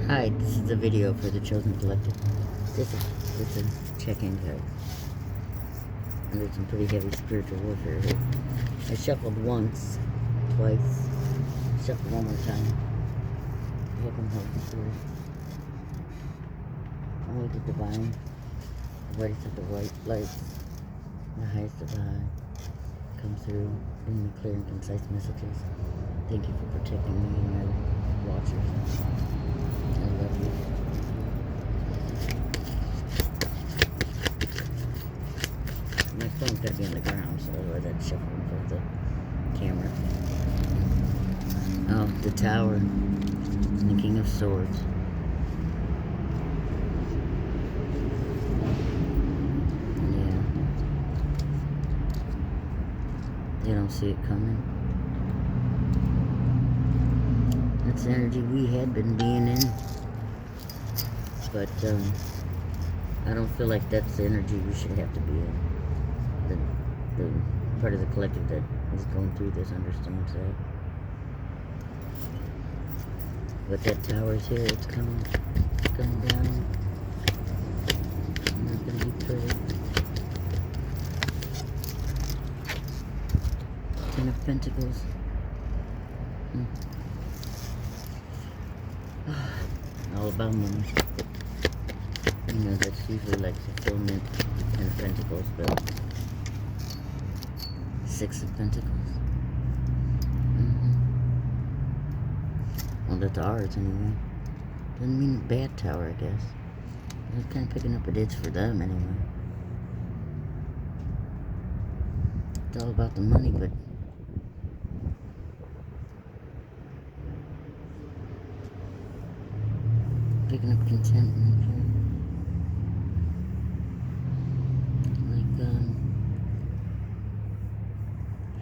Hi, this is a video for the Chosen Collective. This is a check-in card. Under some pretty heavy spiritual warfare here. I shuffled once, twice, shuffled one more time. Welcome, Holy Spirit. Only the divine, the brightest of the white lights, the highest of the high, come through, bring me clear and concise messages. Thank you for protecting me and my watchers. I love you. My phone's gotta be on the ground, so otherwise I'd shuffle in front of the camera. Oh, the Tower, the King of Swords. Yeah. They don't see it coming. That's the energy we had been being in. But, I don't feel like that's the energy we should have to be in. The part of the collective that is going through this understands that. But that tower's here, it's coming down. It's not gonna be pretty. Ten of Pentacles. All about money. You know, that's usually like fulfillment. Ten of Pentacles, but Six of Pentacles. Well, that's ours anyway. Doesn't mean a bad tower, I guess. I'm kind of picking up it is for them anyway. It's all about the money, but picking up contentment here. Like,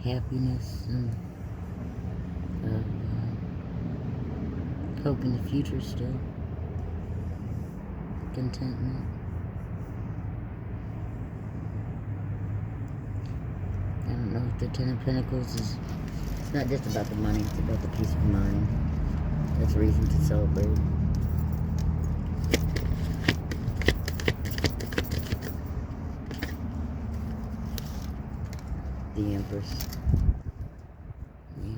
happiness and hope in the future still. Contentment. I don't know if the Ten of Pentacles is... It's not just about the money, it's about the peace of mind. That's a reason to celebrate. The Empress. Yeah.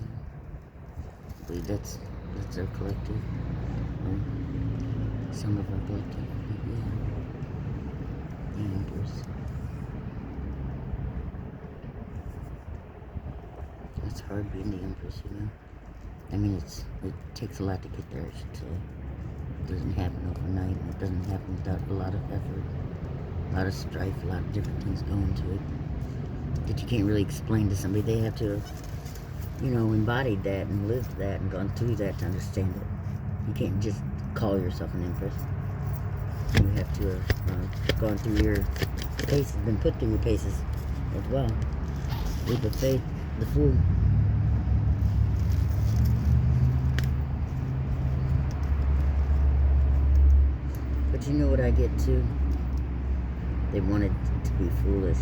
I believe that's our collective. Some of our collective. But yeah. The Empress. It's hard being the Empress, you know? I mean, it takes a lot to get there, I should say. It doesn't happen overnight, and it doesn't happen without a lot of effort, a lot of strife, a lot of different things go into it that you can't really explain to somebody. They have to, you know, embodied that and lived that and gone through that to understand it. You can't just call yourself an Empress. You have to have gone through your paces, been put through your paces as well. Leap of faith, the Fool. But you know what I get too? They wanted to be foolish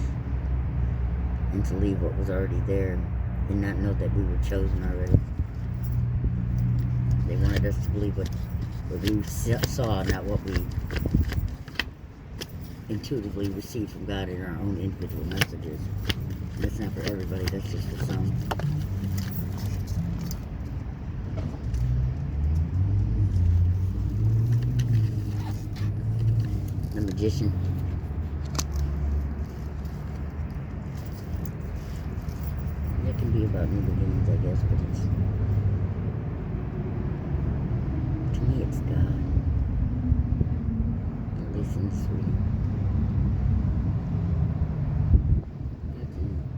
and to leave what was already there and not know that we were chosen already. They wanted us to believe what we saw, not what we intuitively received from God in our own individual messages. That's not for everybody, that's just for some. The Magician. It can be about new beginnings, I guess, but it's... To me, it's God. At least in this reading.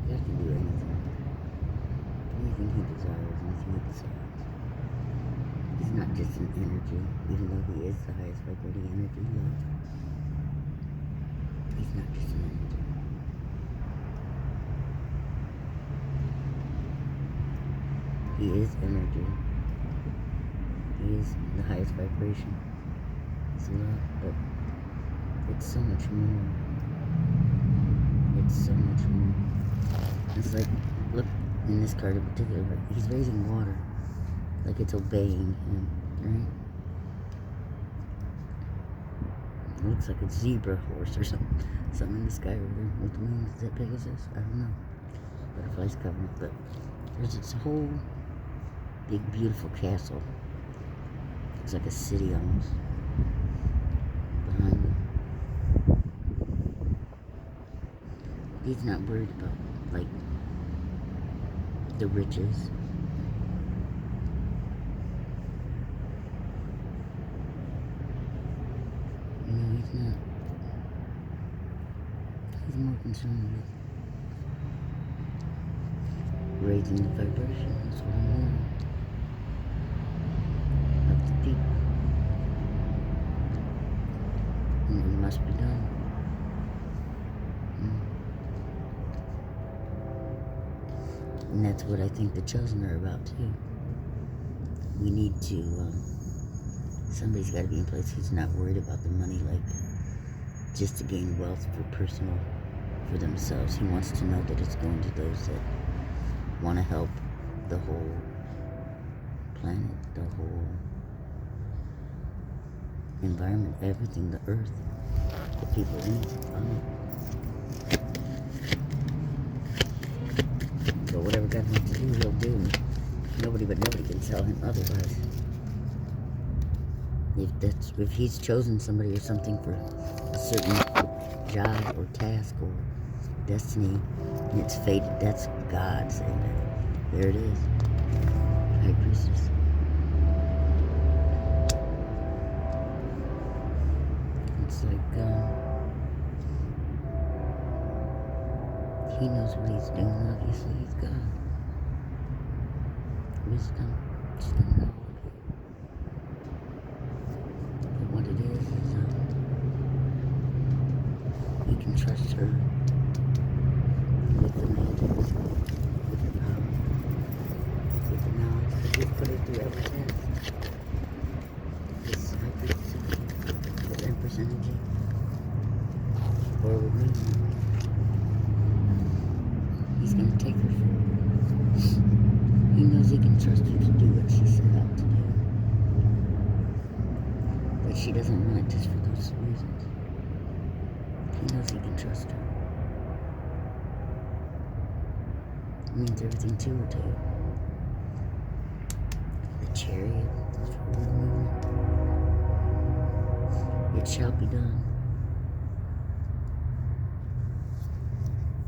God can do anything. Anything He desires, anything He decides. He's not just an energy, even though He is the highest vibrating energy, love. He's not just an energy. He is energy. He is the highest vibration. It's love, but it's so much more. It's so much more. It's like, look, in this card in particular, he's raising water. Like it's obeying him, right? looks like a zebra horse or something. Something in the sky over there with wings. Is that Pegasus? I don't know. Butterflies covering it, but there's this whole big, beautiful castle. Looks like a city almost behind it. He's not worried about, like, the riches. You know, he's not. He's more concerned with raising the vibration. That's what I'm hearing. Of the people. And it must be done. And that's what I think the Chosen are about too. We need to, somebody's got to be in place who's not worried about the money, like, just to gain wealth for themselves. He wants to know that it's going to those that want to help the whole planet, the whole environment, everything, the earth, the people in it. So whatever God wants to do, he'll do. Nobody can tell him otherwise. If he's chosen somebody or something for a certain job or task or destiny, and it's fated, that's God saying that. There it is. High Priestess. It's like, he knows what he's doing, obviously. He's God. Wisdom, just gonna know what it is, you can trust her with the magic, with the power, with the knowledge, but you've put her through every test. This High Priestess energy, with Empress energy, or with me. He's gonna take her forward. He knows he can trust her to do what she set out to do. But she doesn't want it just for those reasons. He knows he can trust her. It means everything to her too. The chariot, the forward movement. It shall be done.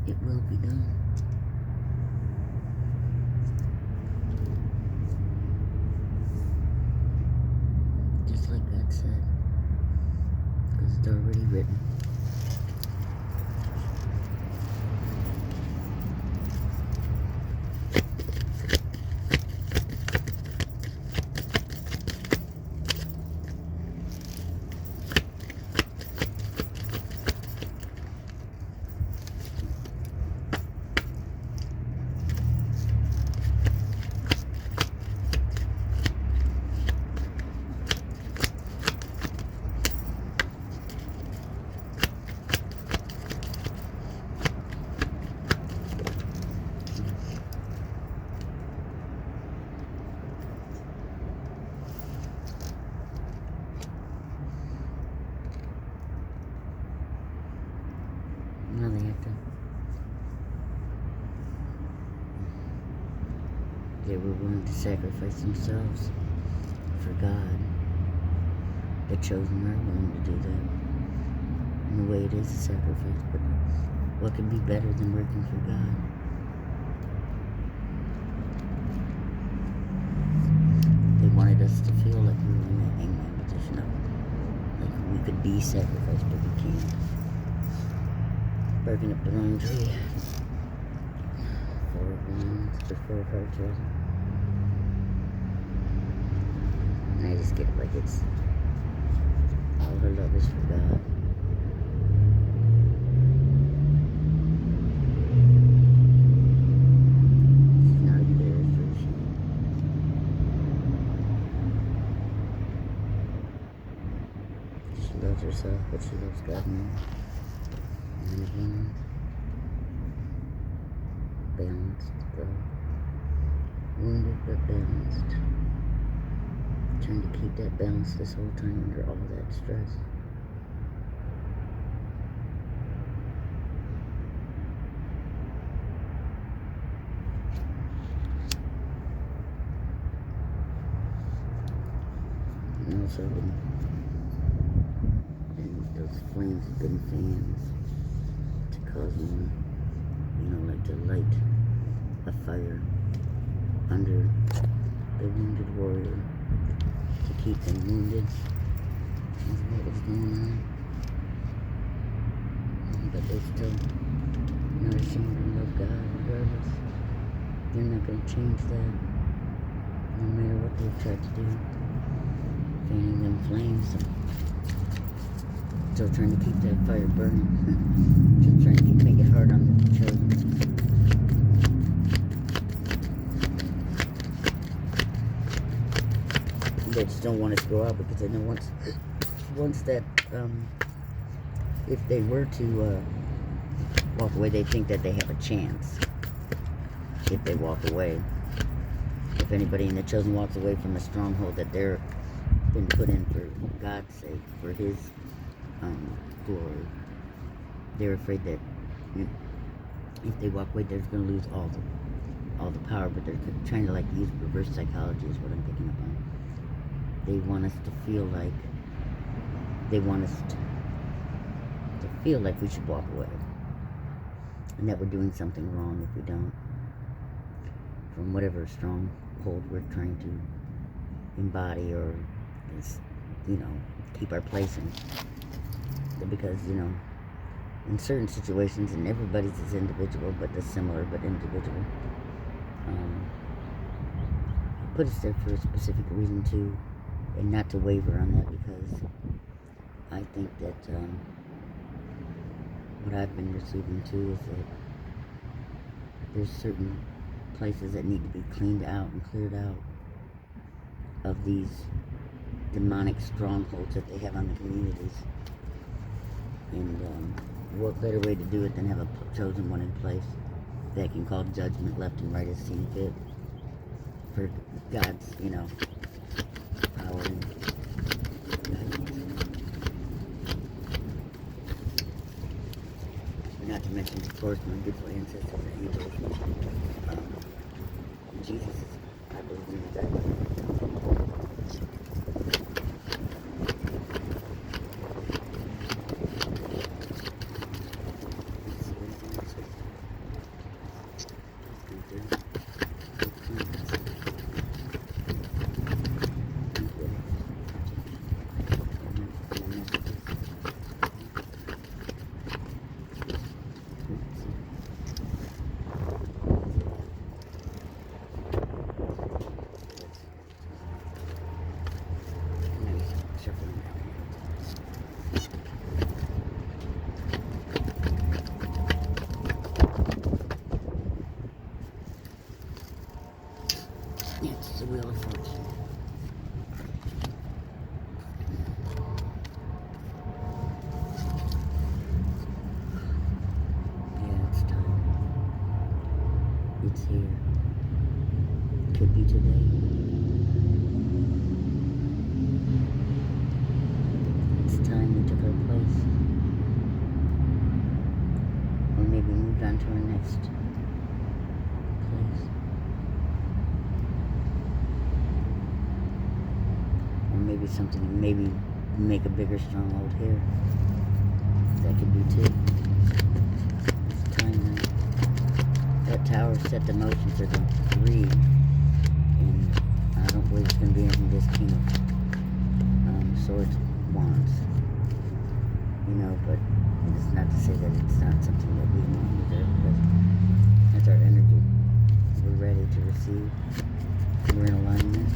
It will be done. Just like God said, because it's already written. Now they have to. They were willing to sacrifice themselves for God. The Chosen are willing to do that. In a way, it is a sacrifice, but what could be better than working for God? They wanted us to feel like we were in that hangman position, like we could be sacrificed, but we can't. Barking up the wrong tree. 4 of Wands, the 4 of Hearts, rather. And I just get it like it's all her love is for God. She's not embarrassed or ashamed. She loves herself, but she loves God more. And again, balanced, though. Wounded but balanced. Trying to keep that balance this whole time under all that stress. something else up, and those flames have been fans to cause one, like to light a fire under the wounded warrior to keep them wounded. Is what was going on. But they still not ashamed to love God regardless. They're not going to change that, no matter what they've tried to do. Fanning them flames, still trying to keep that fire burning. Still trying to make it hard on the chosen. They just don't want it to go out because they know once that, if they were to walk away, they think that they have a chance. If they walk away, if anybody in the chosen walks away from a stronghold that they're been put in for God's sake, for His glory, they're afraid that if they walk away, they're going to lose all the power. But they're trying to use reverse psychology, is what I'm picking up on. They want us to feel like we should walk away, and that we're doing something wrong if we don't, from whatever stronghold we're trying to embody or keep our place in. Because in certain situations, and everybody's is individual, but they're similar but individual, put us there for a specific reason too, and not to waver on that, because I think that what I've been receiving too is that there's certain places that need to be cleaned out and cleared out of these demonic strongholds that they have on the communities. And what better way to do it than have a chosen one in place that can call judgment left and right as seen fit for God's, power and guidance. Not to mention, of course, my beautiful ancestors and angels. Jesus, I believe in that. It's the Wheel of Fortune. Yeah, it's time. It's here. Could be today. It's time we took our place. Or maybe moved on to our next place. Maybe something, maybe make a bigger stronghold here. That could be too. It's time now. That tower set the motion for the read, and I don't believe it's going to be anything this King of Swords wants. But it's not to say that it's not something that we want either, because that's our energy. We're ready to receive. We're in alignment,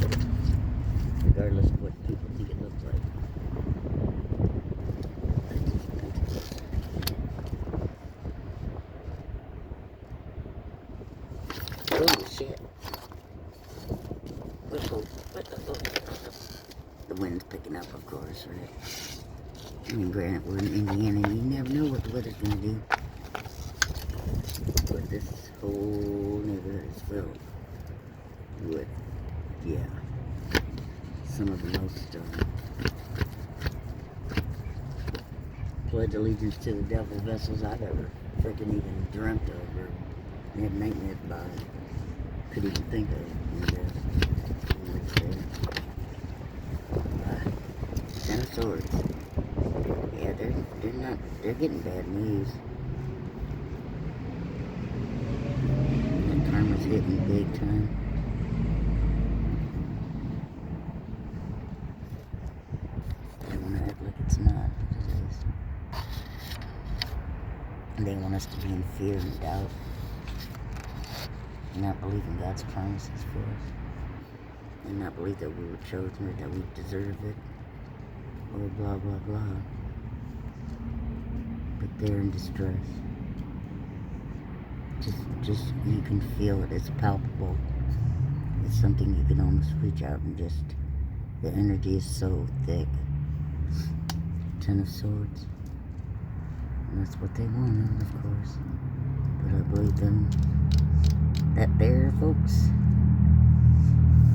regardless of what people think it looks like. Oh shit. The wind's picking up, of course, right? I mean, granted, we're in Indiana, and you never know what the weather's gonna do. But this whole neighborhood is filled with, some of the most pledge allegiance to the devil vessels I've ever freaking even dreamt of or had nightmares about it. Could even think of. And, of Swords. Yeah, they're getting bad news. That karma's hitting big time. They want to act like it's not, but it is. And they want us to be in fear and doubt, and not believe in God's promises for us, and not believe that we were chosen or that we deserve it, or blah blah blah. But they're in distress. Just you can feel it. It's palpable. It's something you can almost reach out and just. The energy is so thick. Ten of Swords. And that's what they wanted, of course. But I believe them. That there, folks,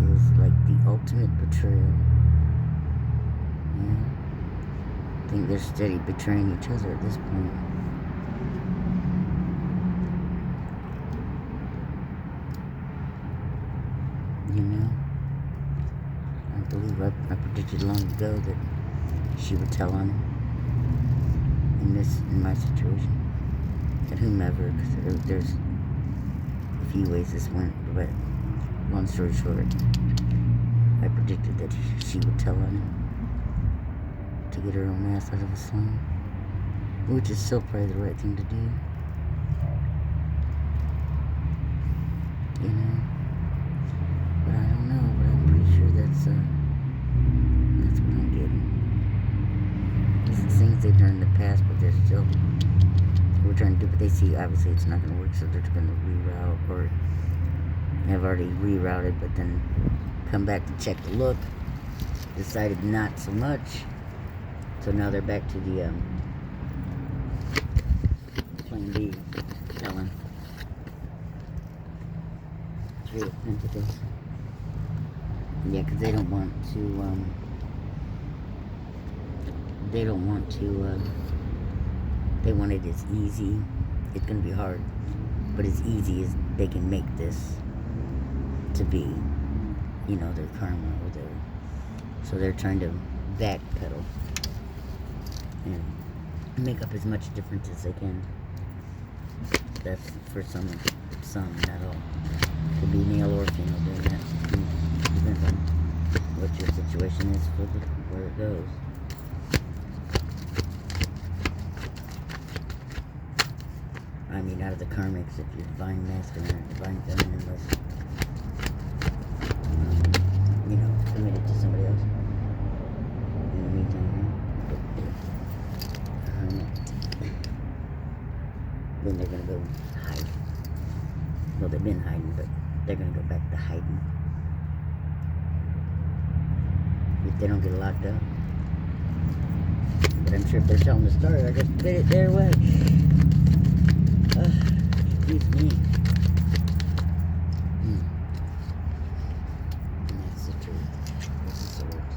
is like the ultimate betrayal. Yeah. I think they're steady betraying each other at this point. You know? I believe I predicted long ago that she would tell on him in my situation. And whomever, because there's a few ways this went, but long story short, I predicted that she would tell on him to get her own ass out of a slum, which is still probably the right thing to do. You know? But I don't know, but I'm pretty sure that's what I'm getting. It's the things they've done in the past, but they're still, we're trying to do, but they see obviously it's not going to work, so they're going to reroute, or have already rerouted, but then come back to check the look, decided not so much, so now they're back to the plan B, telling. Three of Pentacles. Yeah, because they don't want to, they want it as easy. It's going to be hard, but as easy as they can make this to be, you know, their karma or their, so they're trying to backpedal and make up as much difference as they can. That's for some, not all. Could be male or female doing that. Depends on what your situation is for where it goes. I mean, out of the karmics, if you're divine masculine or divine feminine, was, you know, committed to somebody else. In the meantime, then they're gonna go hide. Well, they've been hiding, but they're gonna go back to hiding if they don't get locked up. But I'm sure if they're telling the story, I just fit it their way. Excuse me. And that's the truth. This is the words.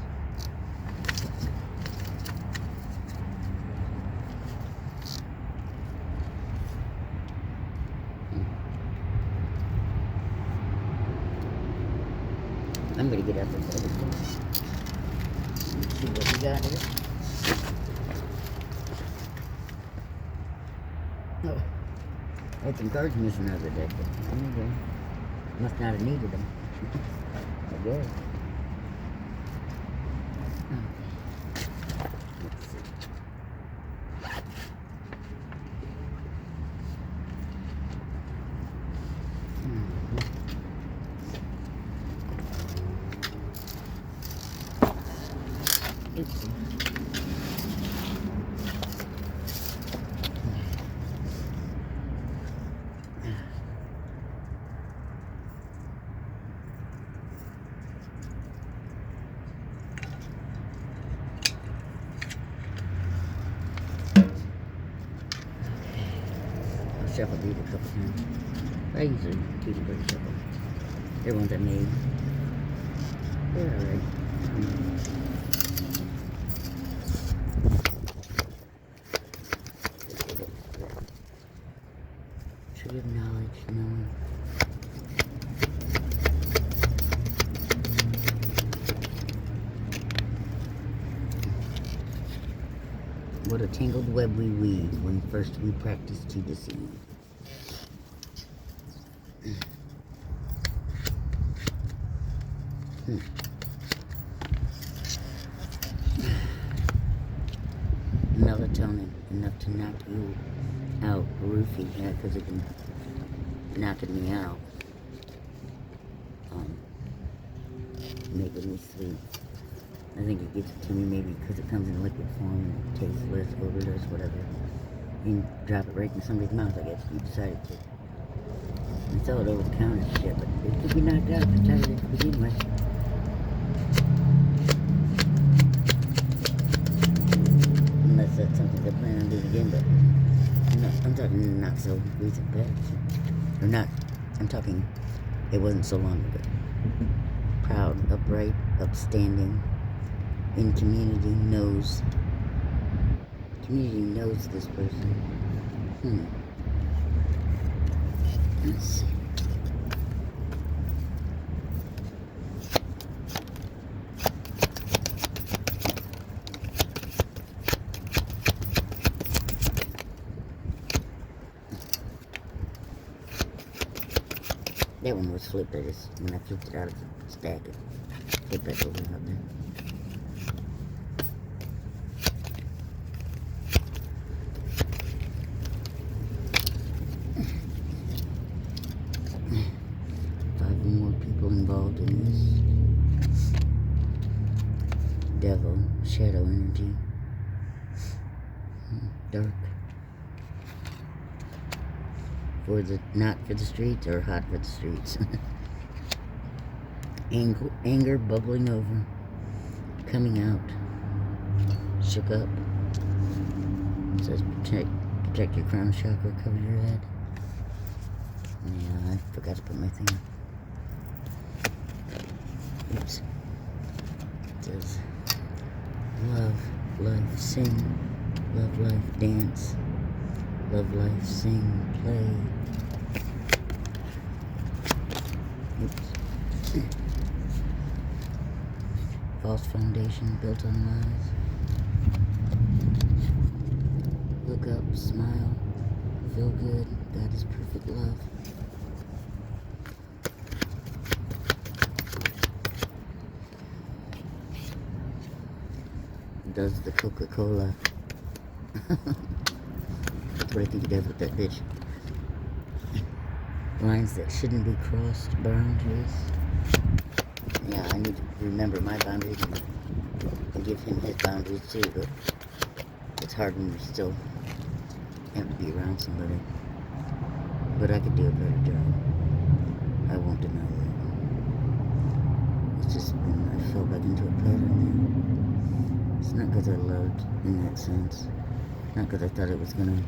I'm gonna get out this other thing. See what we got here. Oh, I had some cards missing out of the deck, but anyway, must not have needed them. I guess. Let's see. Oops. I'll shuffle these a couple times. I usually do the pretty shuffle. They're ones I made. They're alright. Tree of knowledge, knowing. What a tangled web we weave when first we practice to deceive. Melatonin, enough to knock you out. Roofie, yeah, because it can knocking me out. Making me sleep. I think it gets it to me maybe because it comes in liquid form and it tastes less, odorless, whatever. You can drop it right in somebody's mouth, I guess, if you decided to. It's all over the counter shit, but it could be knocked out if it's out of it to begin with. Unless that's something they plan on doing again, but I'm talking not so recent past. Or not, I'm talking, it wasn't so long ago. Proud, upright, upstanding, in community knows this person. Let's see. That one was flipped. When I flipped it out of the stack, it hit back over out there. Five more people involved in this. Devil, shadow energy. Dark. Not for the streets or hot for the streets. Anger bubbling over, coming out, shook up. It says protect your crown chakra, cover your head. Yeah, I forgot to put my thing. Oops. It says love, life, sing, love, life, dance, love, life, sing, play. Oops. False foundation built on lies. Look up, smile, feel good. God is perfect love. Does the Coca-Cola. That's what I think he does with that bitch. Lines that shouldn't be crossed, boundaries. Yeah, I need to remember my boundaries and give him his boundaries too, but it's hard when you still have to be around somebody. But I could do a better job. I won't deny that. It's just when I fell back into a pattern there. It's not because I loved in that sense. Not because I thought it was going to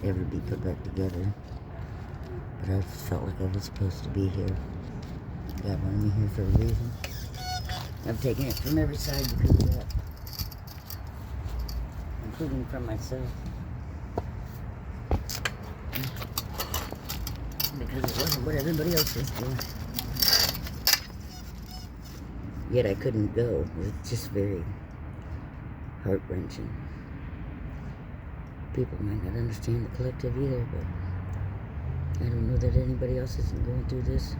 ever be put back together. But I felt like I was supposed to be here. God wanted me here for a reason. I've taken it from every side because of that. Including from myself. Because it wasn't what everybody else was doing. Yet I couldn't go. It's just very heart-wrenching. People might not understand the collective either, but I don't know that anybody else isn't going through this.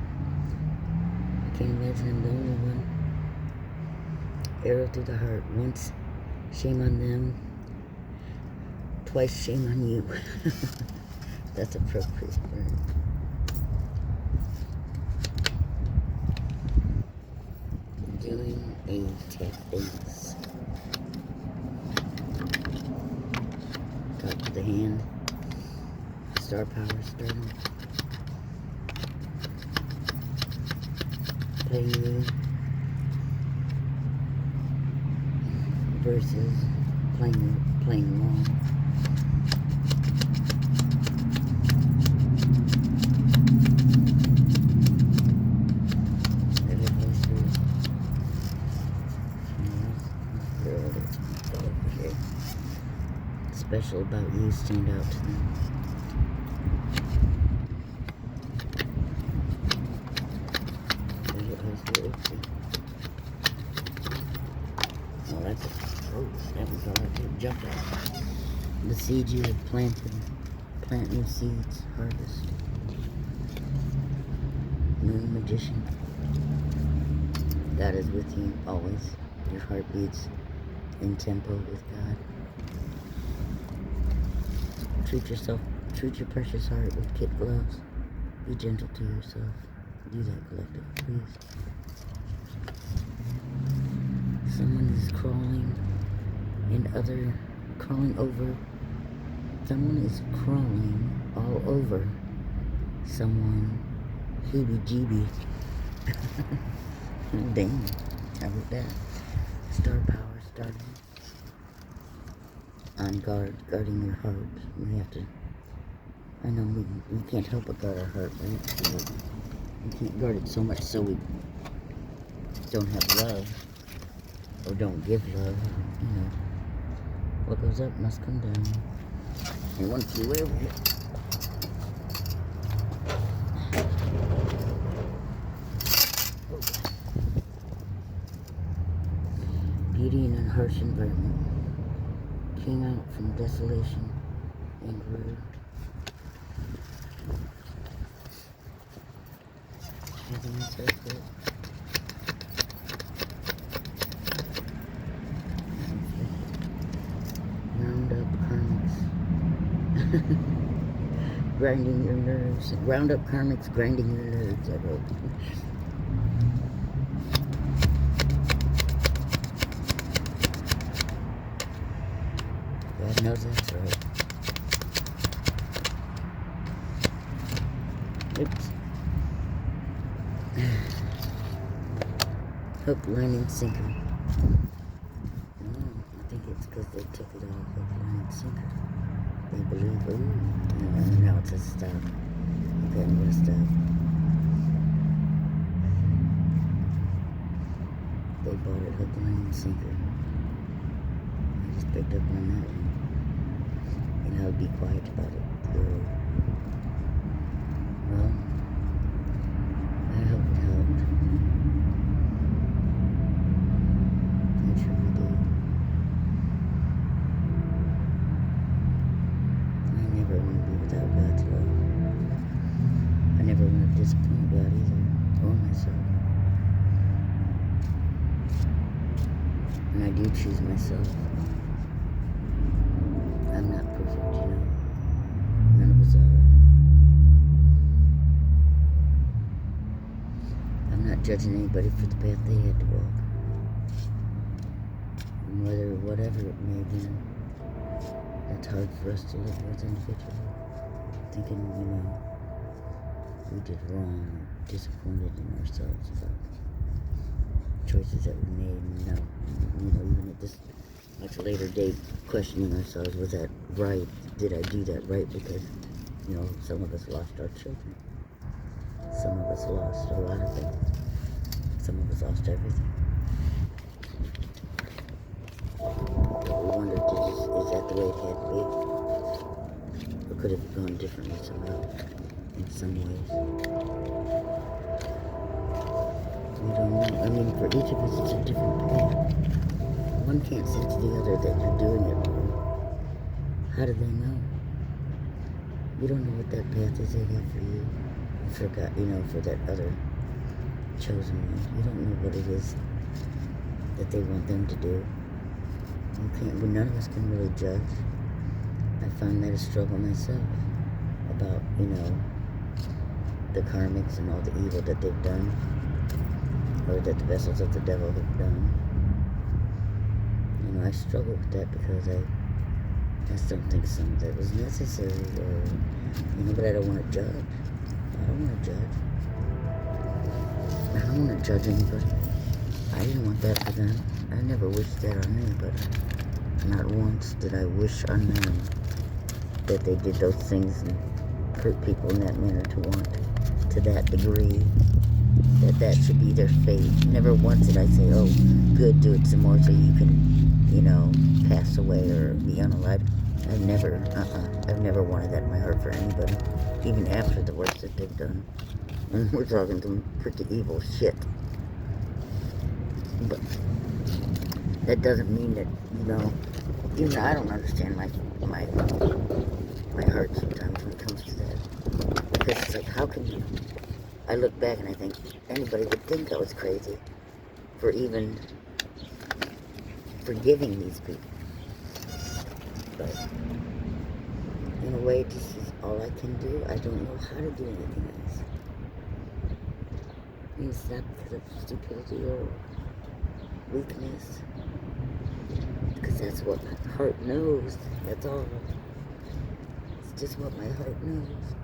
I can't imagine I'm the only one. Arrow through the heart. Once, shame on them. Twice, shame on you. That's appropriate. Right? Doing a tap dance. Talk to the hand. Star power starting. Playing you. Versus playing along. Special about you, stand out to them. Oh, that's it. Oh, that was all I did. Jumped out. The seeds you have planted. Plant new seeds. Harvest. Moon Magician. God is with you always. Your heart beats in tempo with God. Treat your precious heart with kid gloves. Be gentle to yourself. Do that, collective, please. Someone is crawling over. Someone is crawling all over someone. Heebie-jeebie. Damn. How about that? Star power starting. On guard, guarding your heart. We have to. I know we can't help but guard our heart, right? We can't guard it so much so we don't have love. Or don't give love. You know. What goes up must come down. And once you live it. Beauty in a harsh environment came out from desolation and grew. Round up karmics. Grinding your nerves. Round up karmics grinding your nerves, I wrote. God knows that's right. Oops. Hook, line, and sinker. I think it's because they took it off. Hook, line, and sinker. They believe, ooh. Now it says stop. Okay, I'm gonna stop. They bought it hook, line, and sinker. I just picked up on that one. And I'll be quiet about it. Well, I hope it helped. I truly do. I never want to be without God's love. I never want to disappoint God either, or myself. And I do choose myself. I'm not perfect, you know. None of us are. I'm not judging anybody for the path they had to walk. And whatever it may be, that's hard for us to live with individually. Thinking, you know, we did wrong or disappointed in ourselves about choices that we made. And now, you know, even at this much later date, questioning ourselves, was that right? Did I do that right? Because, you know, some of us lost our children. Some of us lost a lot of things. Some of us lost everything. We wondered, is that the way it had to be? Or could it have gone differently somehow, in some ways? We don't know. I mean, for each of us, it's a different path. One can't say to the other that you're doing it wrong. How do they know? You don't know what that path is they have for you. For that other chosen one. You don't know what it is that they want them to do. None of us can really judge. I find that a struggle myself about, you know, the karmics and all the evil that they've done, or that the vessels of the devil have done. You know, I struggle with that because I just don't think some of that was necessary, or, you know, but I don't want to judge. I don't want to judge. I don't want to judge anybody. I didn't want that for them. I never wished that on anybody. Not once did I wish on them that they did those things and hurt people in that manner to that degree, that should be their fate. Never once did I say, oh, good, do it some more so you can, you know, pass away or be unalive. I've never wanted that in my heart for anybody, even after the worst that they've done. And we're talking some pretty evil shit. But that doesn't mean that, even I don't understand my heart sometimes when it comes to that. Because it's like, how can you, I look back and I think anybody would think I was crazy for even forgiving these people. But in a way, this is all I can do. I don't know how to do anything else. I mean, it's not because of stupidity or weakness. Because that's what my heart knows. That's all. It's just what my heart knows.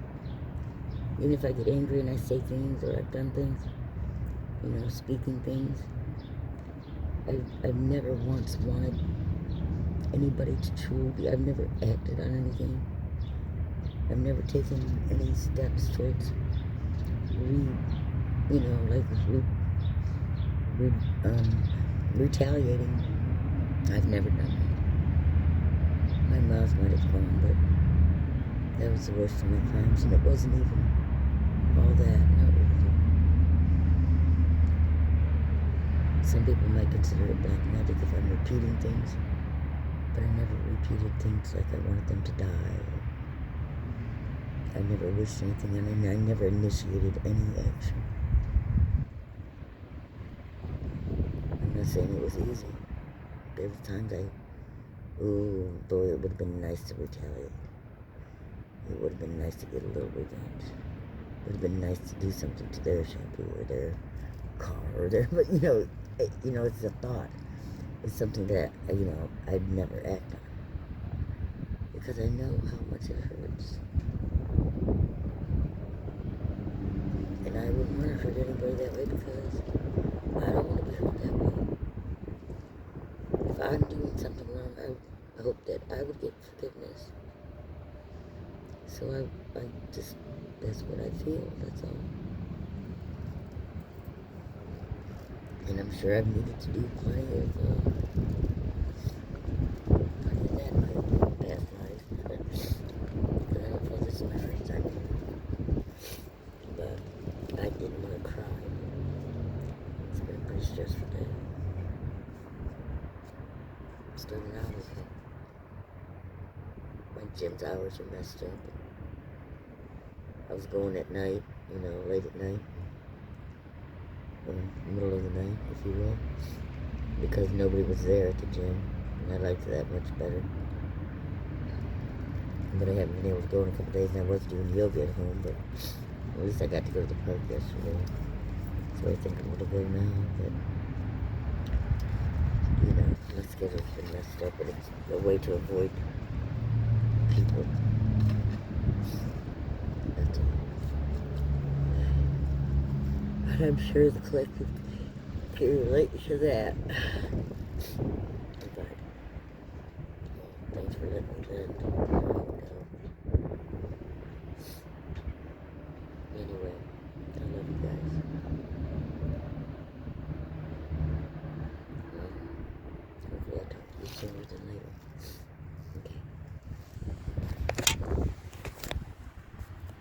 Even if I get angry and I say things or I've done things, speaking things, I've never once wanted anybody to truly be, I've never acted on anything. I've never taken any steps towards retaliating. I've never done that. My mouth might have gone, but that was the worst of my crimes, and it wasn't even all that, not really. Some people might consider it black magic if I'm repeating things, but I never repeated things like I wanted them to die. I never wished anything, and I never initiated any action. I'm not saying it was easy. There were times boy, it would have been nice to retaliate. It would have been nice to get a little revenge. It would have been nice to do something to their shampoo or their car or their, but it's a thought. It's something that, I'd never act on. Because I know how much it hurts. And I wouldn't want to hurt anybody that way because I don't want to be hurt that way. If I'm doing something wrong, I hope that I would get forgiveness. So I just, that's what I feel, that's all. And I'm sure I've needed to do plenty of that in my past life. But I don't feel this is my first time here. But I didn't want to cry. It's been a pretty stressful day. Starting out as my gym's hours are messed up. I was going at night, late at night. Or middle of the night, if you will. Because nobody was there at the gym. And I liked that much better. But I haven't been able to go in a couple days, and I was doing yoga at home, but at least I got to go to the park yesterday. So I think I'm going to go now, but my schedule's been messed up, and it's a way to avoid people. That's all. And I'm sure the collective can relate to that. But thanks for letting me vent.